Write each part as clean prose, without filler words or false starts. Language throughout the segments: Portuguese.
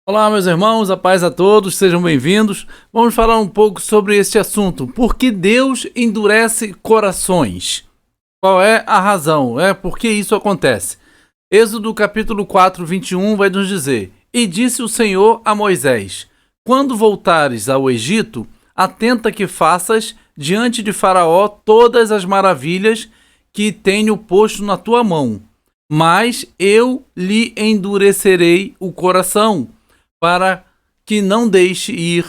Olá, meus irmãos, a paz a todos, sejam bem-vindos. Vamos falar um pouco sobre este assunto. Por que Deus endurece corações? Qual é a razão? Por que isso acontece? Êxodo capítulo 4, 21 vai nos dizer: E disse o Senhor a Moisés: Quando voltares ao Egito, atenta que faças diante de Faraó todas as maravilhas que tenho posto na tua mão, mas eu lhe endurecerei o coração, para que não deixe ir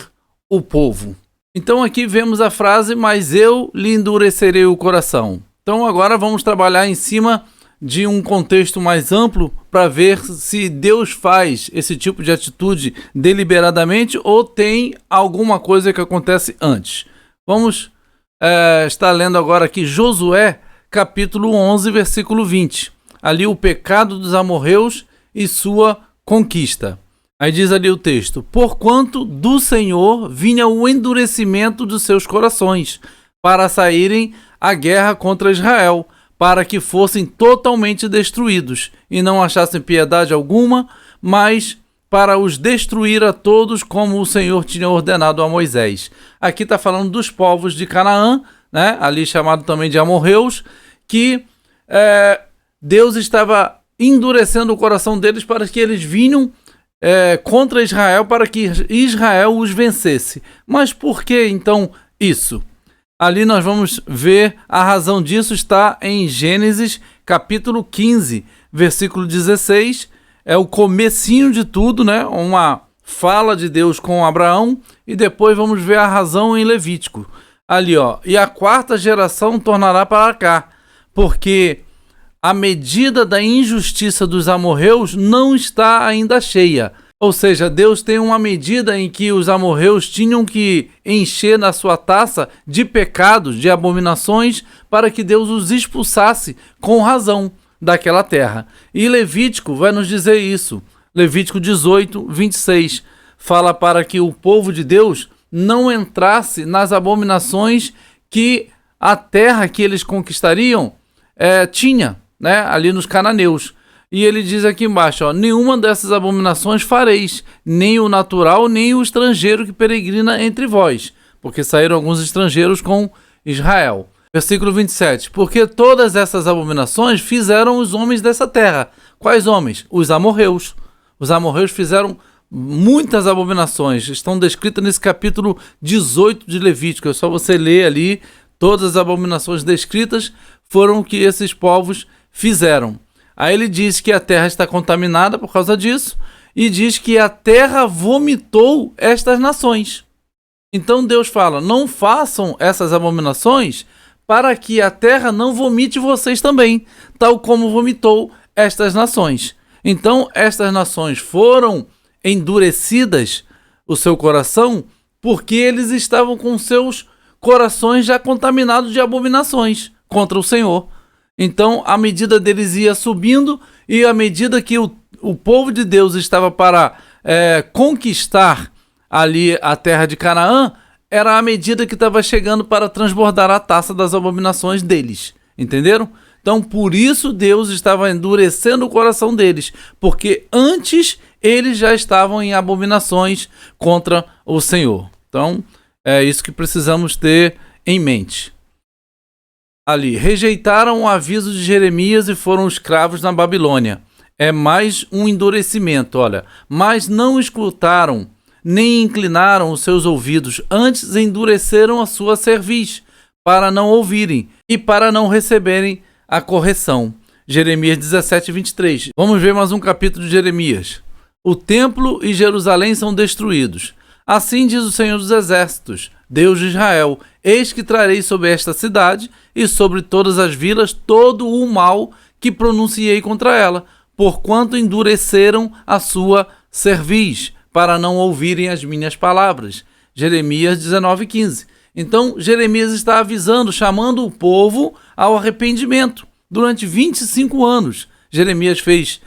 o povo. Então aqui vemos a frase, mas eu lhe endurecerei o coração. Então agora vamos trabalhar em cima de um contexto mais amplo para ver se Deus faz esse tipo de atitude deliberadamente ou tem alguma coisa que acontece antes. Vamos estar lendo agora aqui Josué capítulo 11, versículo 20. Ali o pecado dos amorreus e sua conquista. Aí diz ali o texto: Porquanto do Senhor vinha o endurecimento dos seus corações, para saírem à guerra contra Israel, para que fossem totalmente destruídos, e não achassem piedade alguma, mas para os destruir a todos, como o Senhor tinha ordenado a Moisés. Aqui está falando dos povos de Canaã, né? Ali chamado também de amorreus, que Deus estava endurecendo o coração deles para que eles vinham contra Israel, para que Israel os vencesse. Mas por que então isso? Ali nós vamos ver a razão disso, está em Gênesis capítulo 15, versículo 16. É o comecinho de tudo, né? Uma fala de Deus com Abraão, e depois vamos ver a razão em Levítico. Ali, e a quarta geração tornará para cá, porque a medida da injustiça dos amorreus não está ainda cheia. Ou seja, Deus tem uma medida em que os amorreus tinham que encher na sua taça de pecados, de abominações, para que Deus os expulsasse com razão daquela terra. E Levítico vai nos dizer isso. Levítico 18, 26 fala para que o povo de Deus não entrasse nas abominações que a terra que eles conquistariam tinha, né, ali nos cananeus. E ele diz aqui embaixo, nenhuma dessas abominações fareis, nem o natural, nem o estrangeiro que peregrina entre vós, porque saíram alguns estrangeiros com Israel. Versículo 27, porque todas essas abominações fizeram os homens dessa terra. Quais homens? Os amorreus. Os amorreus fizeram muitas abominações, estão descritas nesse capítulo 18 de Levítico. É só você ler ali, todas as abominações descritas foram o que esses povos fizeram. Aí ele diz que a terra está contaminada por causa disso, e diz que a terra vomitou estas nações. Então Deus fala, não façam essas abominações para que a terra não vomite vocês também, tal como vomitou estas nações. Então estas nações foram endurecidas o seu coração porque eles estavam com seus corações já contaminados de abominações contra o Senhor. Então a medida deles ia subindo, e à medida que o povo de Deus estava para conquistar ali a terra de Canaã, era a medida que estava chegando para transbordar a taça das abominações deles. Entenderam? Então por isso Deus estava endurecendo o coração deles, porque antes eles já estavam em abominações contra o Senhor. Então é isso que precisamos ter em mente. Ali, rejeitaram o aviso de Jeremias e foram escravos na Babilônia. É mais um endurecimento, olha. Mas não escutaram, nem inclinaram os seus ouvidos, antes endureceram a sua cerviz, para não ouvirem e para não receberem a correção. Jeremias 17, 23. Vamos ver mais um capítulo de Jeremias. O templo e Jerusalém são destruídos. Assim diz o Senhor dos Exércitos, Deus de Israel: eis que trarei sobre esta cidade e sobre todas as vilas todo o mal que pronunciei contra ela, porquanto endureceram a sua cerviz, para não ouvirem as minhas palavras. Jeremias 19, 15. Então Jeremias está avisando, chamando o povo ao arrependimento. Durante 25 anos, Jeremias fez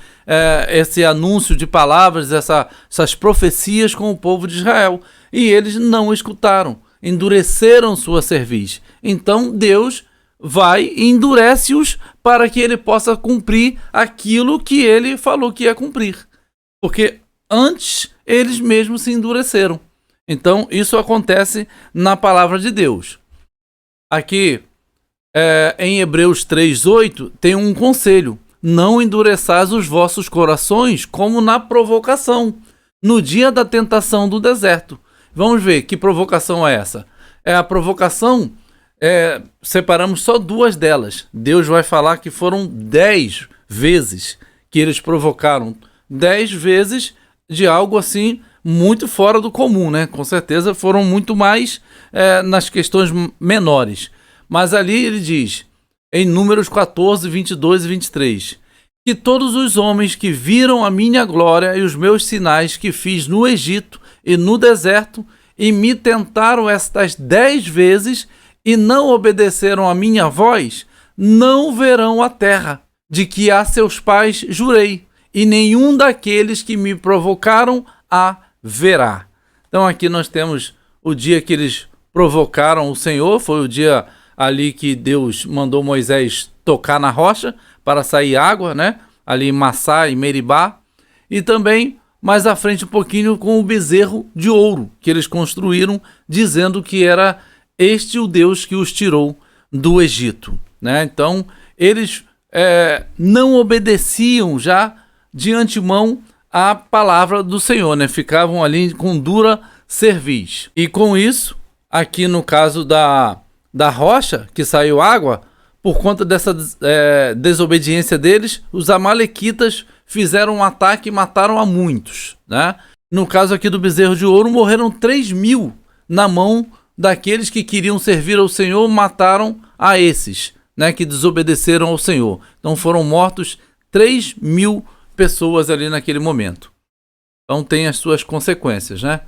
esse anúncio de palavras, essas profecias com o povo de Israel. E eles não escutaram, endureceram sua cerviz. Então Deus vai e endurece-os para que ele possa cumprir aquilo que ele falou que ia cumprir. Porque antes eles mesmos se endureceram. Então, isso acontece na palavra de Deus. Aqui, em Hebreus 3:8, tem um conselho: não endureçais os vossos corações como na provocação, no dia da tentação do deserto. Vamos ver que provocação é essa. A provocação, separamos só 2 delas. Deus vai falar que foram 10 vezes que eles provocaram. 10 vezes de algo assim muito fora do comum, né? Com certeza foram muito mais nas questões menores. Mas ali ele diz, em Números 14, 22 e 23, que todos os homens que viram a minha glória e os meus sinais que fiz no Egito e no deserto, e me tentaram estas 10 vezes e não obedeceram a minha voz, não verão a terra, de que a seus pais jurei, e nenhum daqueles que me provocaram a verá. Então aqui nós temos o dia que eles provocaram o Senhor, foi o dia ali que Deus mandou Moisés tocar na rocha para sair água, né? Ali em Massá e Meribá. E também mais à frente um pouquinho com o bezerro de ouro que eles construíram, dizendo que era este o Deus que os tirou do Egito, né? Então eles não obedeciam já de antemão a palavra do Senhor, né? Ficavam ali com dura cerviz. E com isso, aqui no caso da rocha que saiu água, por conta dessa desobediência deles, os amalequitas fizeram um ataque e mataram a muitos, né? No caso aqui do bezerro de ouro, morreram 3.000 na mão daqueles que queriam servir ao Senhor, mataram a esses, né, que desobedeceram ao Senhor. Então foram mortos 3.000 pessoas ali naquele momento. Então tem as suas consequências, né?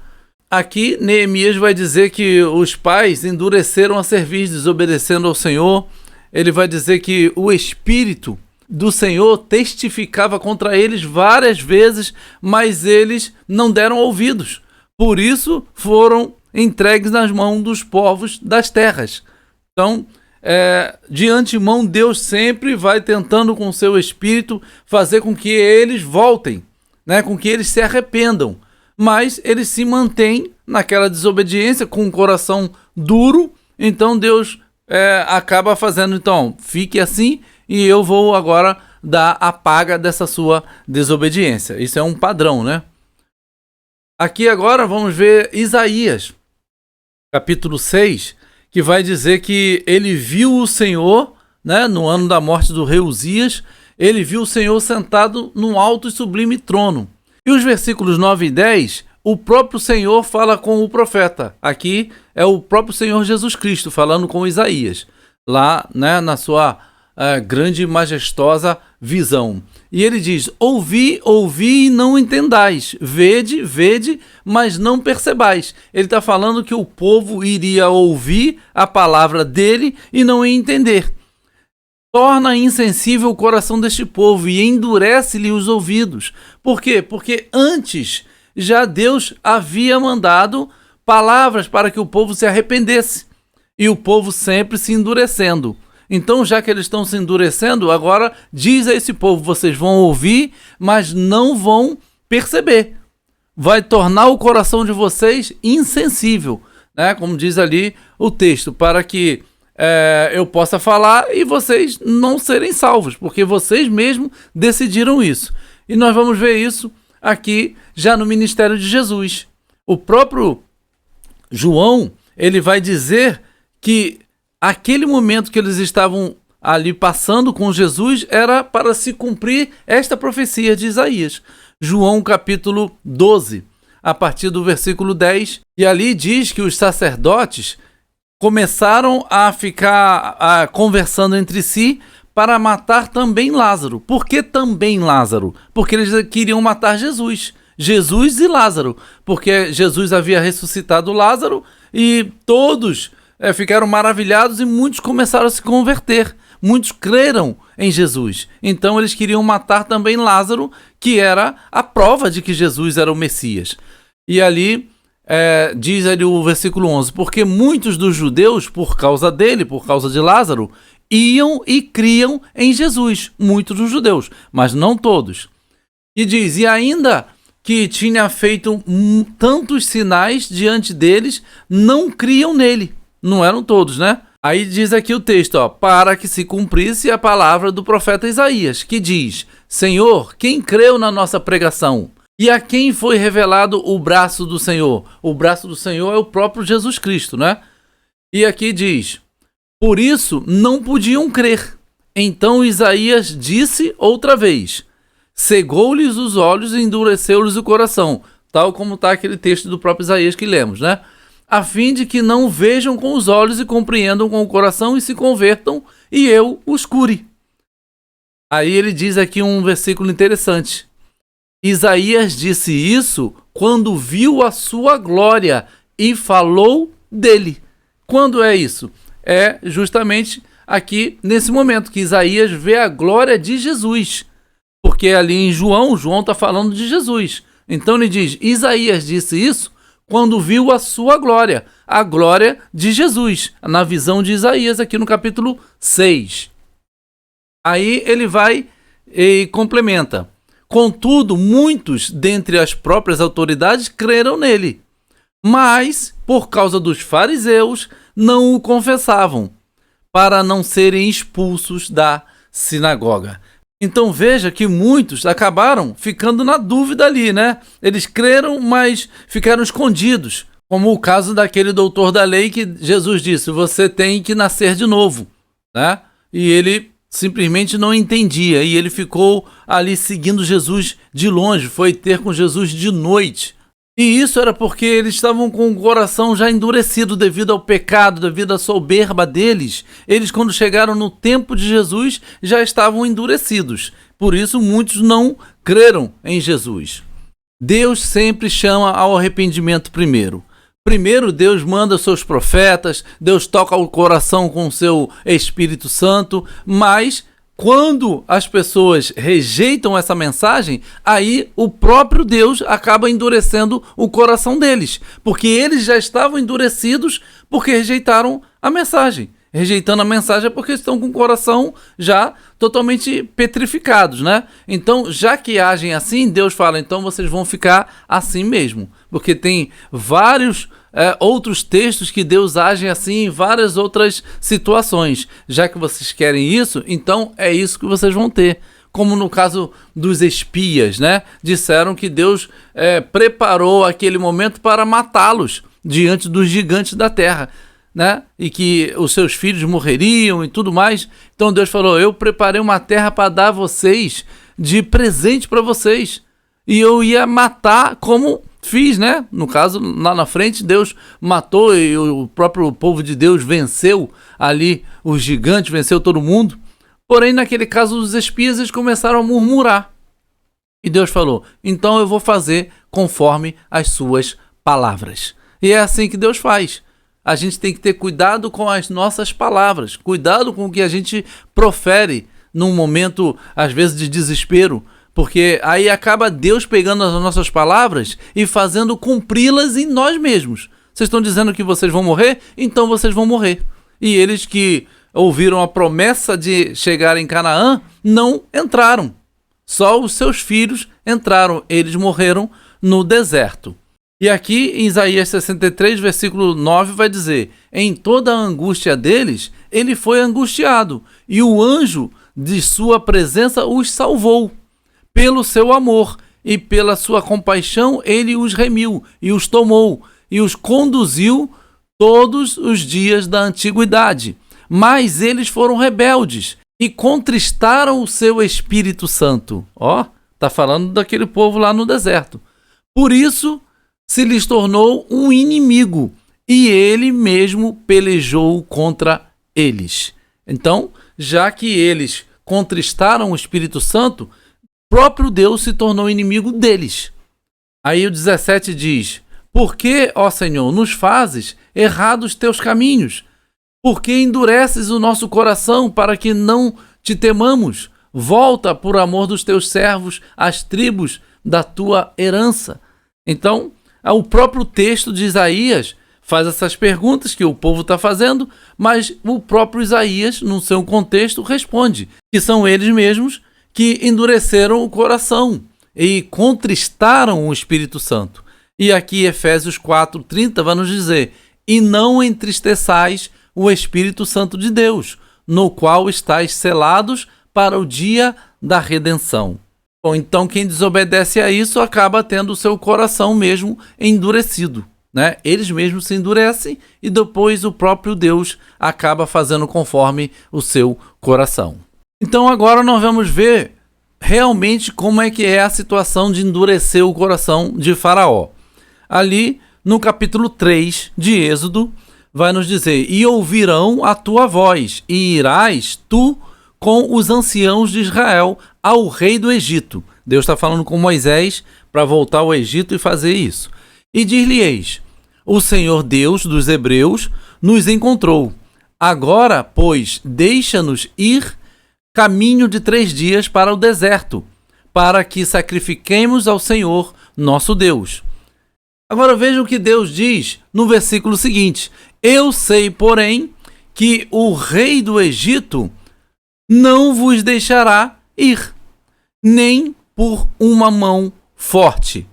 Aqui Neemias vai dizer que os pais endureceram a cerviz, desobedecendo ao Senhor. Ele vai dizer que o Espírito do Senhor testificava contra eles várias vezes, mas eles não deram ouvidos. Por isso foram entregues nas mãos dos povos das terras. Então, de antemão, Deus sempre vai tentando com o seu Espírito fazer com que eles voltem, né? Com que eles se arrependam. Mas eles se mantêm naquela desobediência, com o coração duro. Então Deus acaba fazendo, então, fique assim e eu vou agora dar a paga dessa sua desobediência. Isso é um padrão, né? Aqui agora vamos ver Isaías, capítulo 6, que vai dizer que ele viu o Senhor, né, no ano da morte do rei Uzias, ele viu o Senhor sentado num alto e sublime trono. E os versículos 9 e 10, o próprio Senhor fala com o profeta. Aqui é o próprio Senhor Jesus Cristo falando com Isaías, lá, né, na sua grande e majestosa visão. E ele diz: ouvi, ouvi e não entendais, vede, vede, mas não percebais. Ele está falando que o povo iria ouvir a palavra dele e não ia entender. Torna insensível o coração deste povo e endurece-lhe os ouvidos. Por quê? Porque antes já Deus havia mandado palavras para que o povo se arrependesse. E o povo sempre se endurecendo. Então, já que eles estão se endurecendo, agora diz a esse povo: vocês vão ouvir, mas não vão perceber. Vai tornar o coração de vocês insensível, né? Como diz ali o texto, para que eu possa falar e vocês não serem salvos, porque vocês mesmos decidiram isso. E nós vamos ver isso aqui já no ministério de Jesus. O próprio João, ele vai dizer que aquele momento que eles estavam ali passando com Jesus era para se cumprir esta profecia de Isaías. João capítulo 12, a partir do versículo 10, e ali diz que os sacerdotes começaram a ficar conversando entre si para matar também Lázaro. Por que também Lázaro? Porque eles queriam matar Jesus. Jesus e Lázaro. Porque Jesus havia ressuscitado Lázaro e todos ficaram maravilhados e muitos começaram a se converter. Muitos creram em Jesus. Então eles queriam matar também Lázaro, que era a prova de que Jesus era o Messias. E ali diz ali o versículo 11, porque muitos dos judeus, por causa dele, por causa de Lázaro, iam e criam em Jesus. Muitos dos judeus, mas não todos. E diz, e ainda que tinha feito tantos sinais diante deles, não criam nele. Não eram todos, né? Aí diz aqui o texto, ó, para que se cumprisse a palavra do profeta Isaías, que diz: Senhor, quem creu na nossa pregação? E a quem foi revelado o braço do Senhor? O braço do Senhor é o próprio Jesus Cristo, né? E aqui diz: por isso não podiam crer. Então Isaías disse outra vez: cegou-lhes os olhos e endureceu-lhes o coração, tal como está aquele texto do próprio Isaías que lemos, né? A fim de que não vejam com os olhos e compreendam com o coração e se convertam, e eu os cure. Aí ele diz aqui um versículo interessante. Isaías disse isso quando viu a sua glória e falou dele. Quando é isso? É justamente aqui nesse momento que Isaías vê a glória de Jesus. Porque ali em João está falando de Jesus. Então ele diz, Isaías disse isso quando viu a sua glória, a glória de Jesus, na visão de Isaías aqui no capítulo 6. Aí ele vai e complementa. Contudo, muitos dentre as próprias autoridades creram nele, mas, por causa dos fariseus, não o confessavam, para não serem expulsos da sinagoga. Então veja que muitos acabaram ficando na dúvida ali, né? Eles creram, mas ficaram escondidos, como o caso daquele doutor da lei que Jesus disse, você tem que nascer de novo, né? E ele simplesmente não entendia, e ele ficou ali seguindo Jesus de longe, foi ter com Jesus de noite. E isso era porque eles estavam com o coração já endurecido devido ao pecado, devido à soberba deles. Eles, quando chegaram no tempo de Jesus, já estavam endurecidos. Por isso, muitos não creram em Jesus. Deus sempre chama ao arrependimento primeiro. Primeiro, Deus manda seus profetas, Deus toca o coração com o seu Espírito Santo, mas quando as pessoas rejeitam essa mensagem, aí o próprio Deus acaba endurecendo o coração deles, porque eles já estavam endurecidos porque rejeitaram a mensagem. Rejeitando a mensagem é porque estão com o coração já totalmente petrificados, né? Então, já que agem assim, Deus fala, então vocês vão ficar assim mesmo, porque tem vários outros textos que Deus age assim em várias outras situações. Já que vocês querem isso, então é isso que vocês vão ter. Como no caso dos espias, né? Disseram que Deus preparou aquele momento para matá-los diante dos gigantes da terra, né? E que os seus filhos morreriam e tudo mais. Então Deus falou, eu preparei uma terra para dar a vocês de presente para vocês. E eu ia matar como fiz, né? No caso, lá na frente, Deus matou e o próprio povo de Deus venceu ali os gigantes, venceu todo mundo. Porém, naquele caso, os espias eles começaram a murmurar. E Deus falou, então eu vou fazer conforme as suas palavras. E é assim que Deus faz. A gente tem que ter cuidado com as nossas palavras, cuidado com o que a gente profere num momento, às vezes, de desespero, porque aí acaba Deus pegando as nossas palavras e fazendo cumpri-las em nós mesmos. Vocês estão dizendo que vocês vão morrer? Então vocês vão morrer. E eles que ouviram a promessa de chegar em Canaã, não entraram. Só os seus filhos entraram, eles morreram no deserto. E aqui em Isaías 63, versículo 9, vai dizer, em toda a angústia deles, ele foi angustiado, e o anjo de sua presença os salvou. Pelo seu amor e pela sua compaixão, ele os remiu e os tomou e os conduziu todos os dias da antiguidade. Mas eles foram rebeldes e contristaram o seu Espírito Santo. Ó, tá falando daquele povo lá no deserto. Por isso se lhes tornou um inimigo e ele mesmo pelejou contra eles. Então, já que eles contristaram o Espírito Santo, próprio Deus se tornou inimigo deles. Aí o 17 diz, por que, ó Senhor, nos fazes errar os teus caminhos? Por que endureces o nosso coração para que não te temamos? Volta, por amor dos teus servos, às tribos da tua herança. Então, o próprio texto de Isaías faz essas perguntas que o povo está fazendo, mas o próprio Isaías, no seu contexto, responde que são eles mesmos que endureceram o coração. e contristaram o Espírito Santo. E aqui Efésios 4:30 vai nos dizer: e não entristeçais o Espírito Santo de Deus, no qual estáis selados para o dia da redenção. Bom, então quem desobedece a isso acaba tendo o seu coração mesmo endurecido, né? Eles mesmos se endurecem e depois o próprio Deus acaba fazendo conforme o seu coração. Então agora nós vamos ver realmente como é que é a situação de endurecer o coração de Faraó. Ali no capítulo 3 de Êxodo vai nos dizer: e ouvirão a tua voz, e irás tu com os anciãos de Israel ao rei do Egito. Deus está falando com Moisés para voltar ao Egito e fazer isso. E dir-lhe-eis: o Senhor Deus dos Hebreus nos encontrou. Agora, pois, deixa-nos ir caminho de 3 dias para o deserto, para que sacrifiquemos ao Senhor nosso Deus. Agora vejam o que Deus diz no versículo seguinte: eu sei, porém, que o rei do Egito não vos deixará ir, nem por uma mão forte.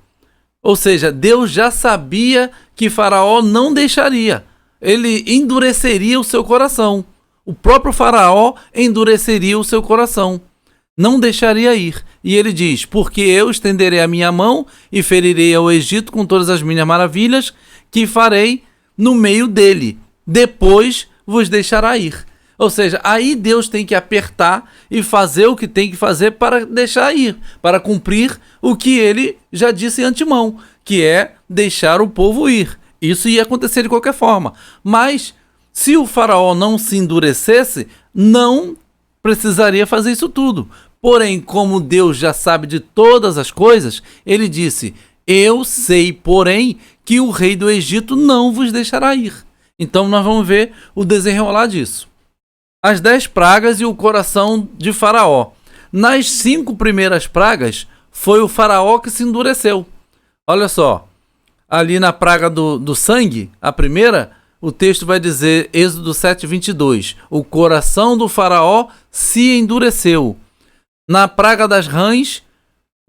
Ou seja, Deus já sabia que Faraó não deixaria. Ele endureceria o seu coração. O próprio Faraó endureceria o seu coração. Não deixaria ir. E ele diz: porque eu estenderei a minha mão e ferirei ao Egito com todas as minhas maravilhas que farei no meio dele. Depois vos deixará ir. Ou seja, aí Deus tem que apertar e fazer o que tem que fazer para deixar ir, para cumprir o que ele já disse de antemão, que é deixar o povo ir. Isso ia acontecer de qualquer forma. Mas se o Faraó não se endurecesse, não precisaria fazer isso tudo. Porém, como Deus já sabe de todas as coisas, ele disse: eu sei, porém, que o rei do Egito não vos deixará ir. Então nós vamos ver o desenrolar disso. As 10 pragas e o coração de Faraó. Nas 5 primeiras pragas, foi o Faraó que se endureceu. Olha só, ali na praga do sangue, a primeira, o texto vai dizer, Êxodo 7:22, o coração do Faraó se endureceu. Na praga das rãs,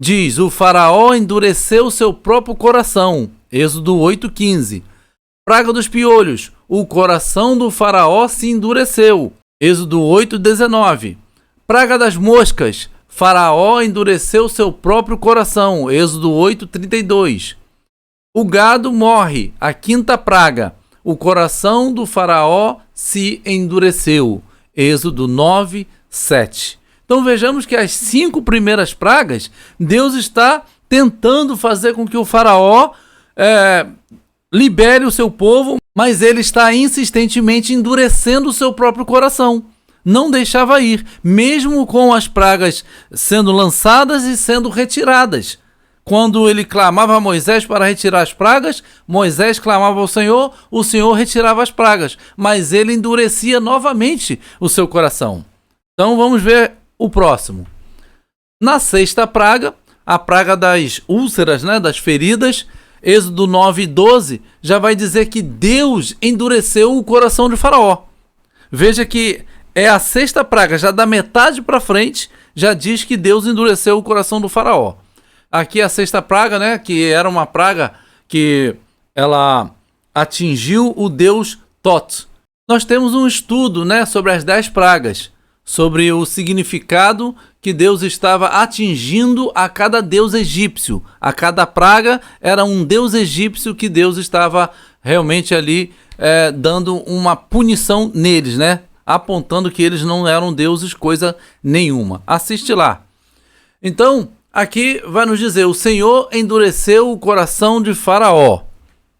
diz, o Faraó endureceu seu próprio coração. Êxodo 8:15. Praga dos piolhos, o coração do Faraó se endureceu. Êxodo 8:19. Praga das moscas, Faraó endureceu seu próprio coração. Êxodo 8:32. O gado morre, a 5ª praga, o coração do Faraó se endureceu. Êxodo 9:7. Então vejamos que as 5 primeiras pragas, Deus está tentando fazer com que o Faraó libere o seu povo, mas ele está insistentemente endurecendo o seu próprio coração. Não deixava ir, mesmo com as pragas sendo lançadas e sendo retiradas. Quando ele clamava a Moisés para retirar as pragas, Moisés clamava ao Senhor, o Senhor retirava as pragas, mas ele endurecia novamente o seu coração. Então vamos ver o próximo. Na 6ª praga, a praga das úlceras, das feridas, Êxodo 9:12, já vai dizer que Deus endureceu o coração de Faraó. Veja que é a 6ª praga, já da metade para frente, já diz que Deus endureceu o coração do Faraó. Aqui a 6ª praga, que era uma praga que ela atingiu o deus Tot. Nós temos um estudo, sobre as 10 pragas, sobre o significado que Deus estava atingindo a cada deus egípcio. A cada praga era um deus egípcio que Deus estava realmente ali dando uma punição neles, apontando que eles não eram deuses coisa nenhuma. Assiste lá. Então, aqui vai nos dizer, o Senhor endureceu o coração de Faraó,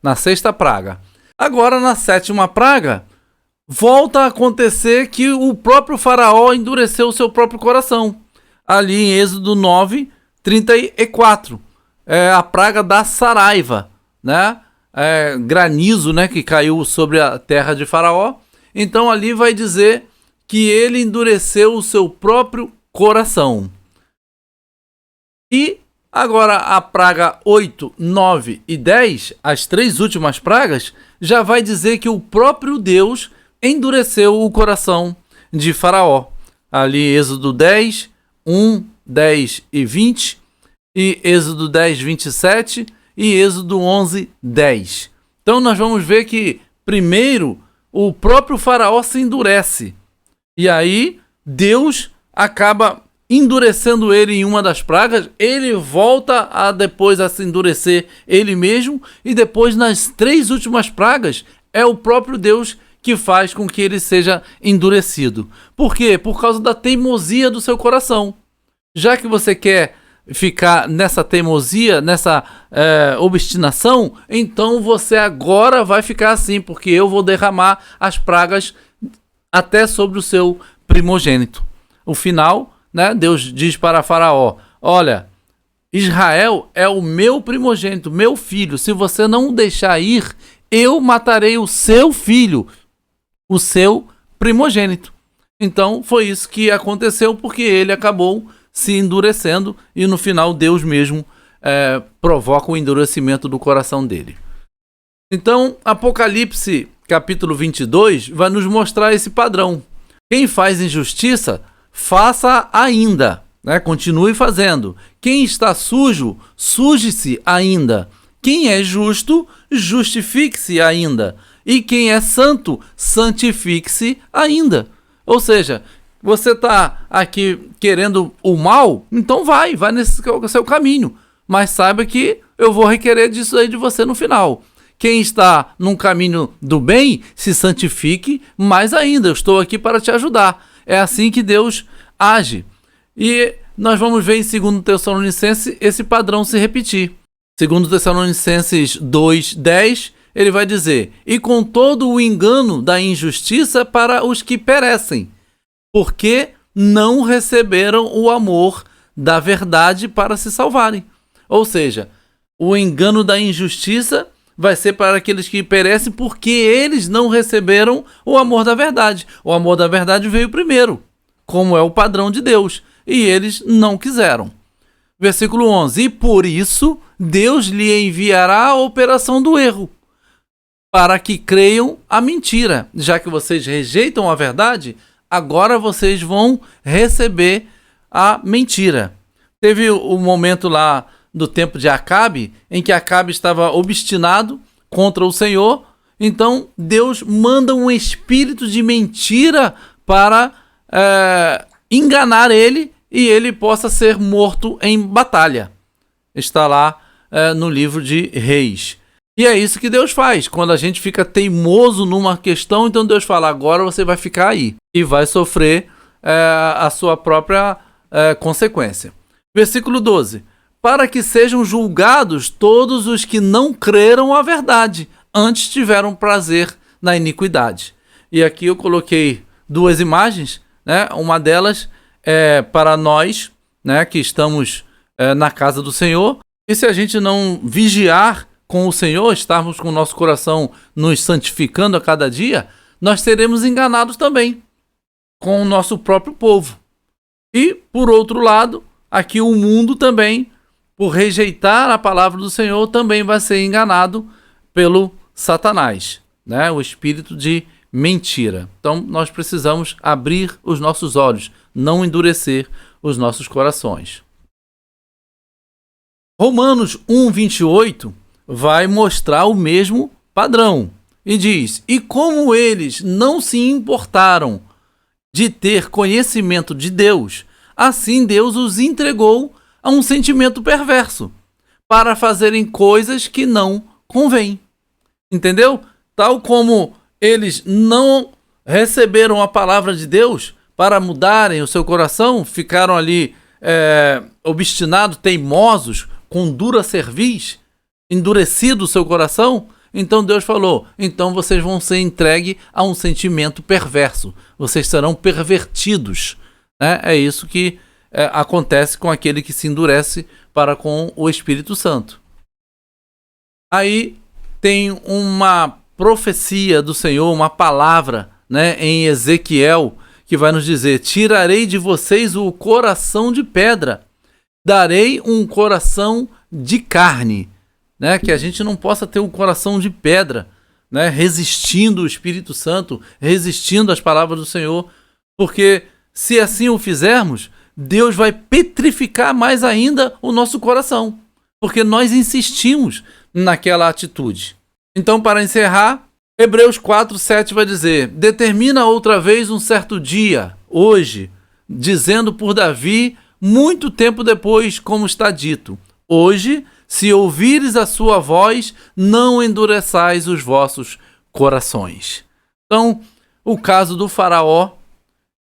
na 6ª praga. Agora, na 7ª praga, volta a acontecer que o próprio Faraó endureceu o seu próprio coração. Ali em Êxodo 9:34. É a praga da saraiva, granizo, que caiu sobre a terra de Faraó. Então ali vai dizer que ele endureceu o seu próprio coração. E agora a praga 8, 9 e 10, as 3 últimas pragas, já vai dizer que o próprio Deus endureceu o coração de Faraó. Ali Êxodo 10, 1, 10 e 20 e Êxodo 10, 27 e Êxodo 11, 10. Então nós vamos ver que, primeiro, o próprio faraó se endurece. E aí Deus acaba endurecendo ele em uma das pragas, ele volta depois a se endurecer ele mesmo, e depois nas 3 últimas pragas é o próprio Deus que faz com que ele seja endurecido. Por quê? Por causa da teimosia do seu coração. Já que você quer ficar nessa teimosia, nessa obstinação, então você agora vai ficar assim, porque eu vou derramar as pragas até sobre o seu primogênito. O final, né, Deus diz para Faraó: olha, Israel é o meu primogênito, meu filho. Se você não o deixar ir, eu matarei o seu filho, o seu primogênito. Então foi isso que aconteceu, porque ele acabou se endurecendo e no final Deus mesmo provoca o endurecimento do coração dele. Então Apocalipse capítulo 22 vai nos mostrar esse padrão. Quem faz injustiça, faça ainda, né? Continue fazendo. Quem está sujo, suje-se ainda. Quem é justo, justifique-se ainda. E quem é santo, santifique-se ainda. Ou seja, você está aqui querendo o mal, então vai nesse seu caminho. Mas saiba que eu vou requerer disso aí de você no final. Quem está num caminho do bem, se santifique mais ainda. Eu estou aqui para te ajudar. É assim que Deus age. E nós vamos ver em 2 Tessalonicenses esse padrão se repetir. 2 Tessalonicenses 2:10, ele vai dizer: e com todo o engano da injustiça para os que perecem, porque não receberam o amor da verdade para se salvarem. Ou seja, o engano da injustiça vai ser para aqueles que perecem porque eles não receberam o amor da verdade. O amor da verdade veio primeiro, como é o padrão de Deus, e eles não quiseram. Versículo 11: e por isso Deus lhe enviará a operação do erro, para que creiam a mentira. Já que vocês rejeitam a verdade, agora vocês vão receber a mentira. Teve o momento lá do tempo de Acabe, em que Acabe estava obstinado contra o Senhor. Então Deus manda um espírito de mentira para enganar ele, e ele possa ser morto em batalha. Está lá no livro de Reis. E é isso que Deus faz. Quando a gente fica teimoso numa questão, então Deus fala: agora você vai ficar aí e vai sofrer a sua própria consequência. Versículo 12: para que sejam julgados todos os que não creram a verdade, antes tiveram prazer na iniquidade. E aqui eu coloquei 2 imagens, né? Uma delas é para nós, né, que estamos na casa do Senhor. E se a gente não vigiar com o Senhor, estarmos com o nosso coração nos santificando a cada dia, nós seremos enganados também com o nosso próprio povo. E, por outro lado, aqui o mundo também, por rejeitar a palavra do Senhor, também vai ser enganado pelo Satanás, né? O espírito de mentira. Então, nós precisamos abrir os nossos olhos, não endurecer os nossos corações. Romanos 1:28 vai mostrar o mesmo padrão e diz: e como eles não se importaram de ter conhecimento de Deus, assim Deus os entregou a um sentimento perverso, para fazerem coisas que não convêm. Entendeu? Tal como eles não receberam a palavra de Deus para mudarem o seu coração, ficaram ali obstinados, teimosos, com dura cerviz, endurecido o seu coração. Então Deus falou: então vocês vão ser entregues a um sentimento perverso, vocês serão pervertidos. É isso que acontece com aquele que se endurece para com o Espírito Santo. Aí tem uma profecia do Senhor, uma palavra, né, em Ezequiel, que vai nos dizer: tirarei de vocês o coração de pedra, darei um coração de carne. Né, que a gente não possa ter um coração de pedra, né, resistindo o Espírito Santo, resistindo às palavras do Senhor, porque se assim o fizermos, Deus vai petrificar mais ainda o nosso coração, porque nós insistimos naquela atitude. Então, para encerrar, Hebreus 4:7 vai dizer: determina outra vez um certo dia, hoje, dizendo por Davi, muito tempo depois, como está dito: hoje, se ouvires a sua voz, não endureçais os vossos corações. Então, o caso do faraó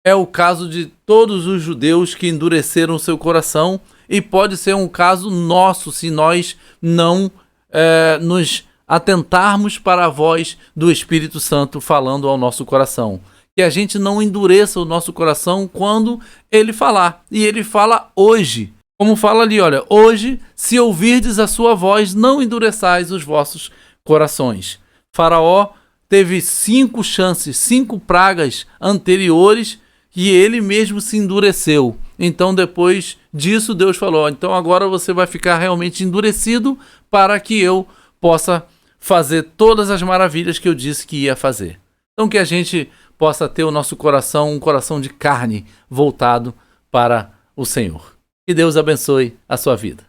é o caso de todos os judeus que endureceram seu coração, e pode ser um caso nosso se nós não nos atentarmos para a voz do Espírito Santo falando ao nosso coração. Que a gente não endureça o nosso coração quando ele falar. E ele fala hoje. Como fala ali, olha, hoje, se ouvirdes a sua voz, não endureçais os vossos corações. Faraó teve 5 chances, 5 pragas anteriores, e ele mesmo se endureceu. Então, depois disso, Deus falou: então agora você vai ficar realmente endurecido para que eu possa fazer todas as maravilhas que eu disse que ia fazer. Então, que a gente possa ter o nosso coração, um coração de carne voltado para o Senhor. Que Deus abençoe a sua vida.